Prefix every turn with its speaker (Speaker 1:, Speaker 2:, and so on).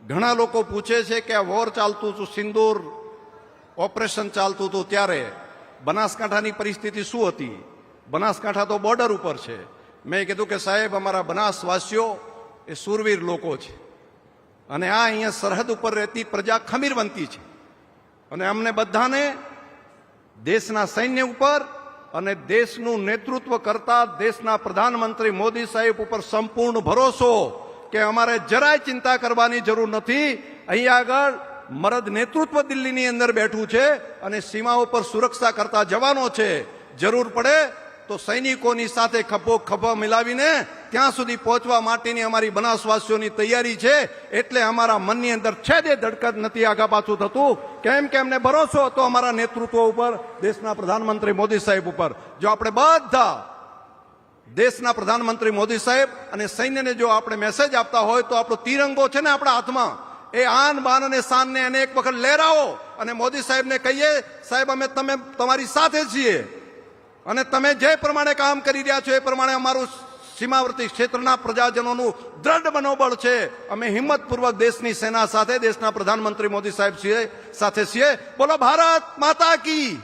Speaker 1: ઘણા લોકો પૂછે છે કે આ વોર ચાલતું હતું, સિંદૂર ઓપરેશન ચાલતું હતું, ત્યારે બનાસકાંઠાની પરિસ્થિતિ શું હતી? બનાસકાંઠા તો બોર્ડર ઉપર છે. મેં કીધું કે સાહેબ, અમારા બનાસવાસીઓ એ સુરવીર લોકો છે અને આ અહીંયા સરહદ ઉપર રહેતી પ્રજા ખમીરવંતી છે અને અમને બધાને દેશના સૈન્ય ઉપર અને દેશનું નેતૃત્વ કરતા દેશના પ્રધાનમંત્રી મોદી સાહેબ ઉપર સંપૂર્ણ ભરોસો કે અમારે જરાય ચિંતા કરવાની જરૂર નથી. અહીંયા આગળ મરદ નેતૃત્વ દિલ્હીની અંદર બેઠું છે અને સીમાઓ પર સુરક્ષા કરતા જવાનો છે. જરૂર પડે તો સૈનિકોની સાથે ખભો મિલાવીને ત્યાં સુધી પહોંચવા માટેની અમારી બનાસવાસીઓની તૈયારી છે. એટલે અમારા મનની અંદર છેદે ધડકત નથી આગા પાછું થતું, કેમ કે અમને ભરોસો હતો અમારા નેતૃત્વ ઉપર, દેશના પ્રધાનમંત્રી મોદી સાહેબ ઉપર. જો આપણે બધા દેશના પ્રધાનમંત્રી મોદી સાહેબ અને સૈન્યને જો આપણે મેસેજ આપતા હોય તો આપણો તિરંગો છે ને આપણા હાથમાં, એ આન બાન અને શાનને એને એક વખત લહેરાવો અને મોદી સાહેબને કહીએ, સાહેબ અમે તમારી સાથે છીએ અને તમે જે પ્રમાણે કામ કરી રહ્યા છો એ પ્રમાણે અમારું સીમાવર્તી ક્ષેત્રના પ્રજાજનોનું દ્રઢ મનોબળ છે. અમે હિંમતપૂર્વક દેશની સેના સાથે, દેશના પ્રધાનમંત્રી મોદી સાહેબ સાથે છીએ. બોલો ભારત માતા કી.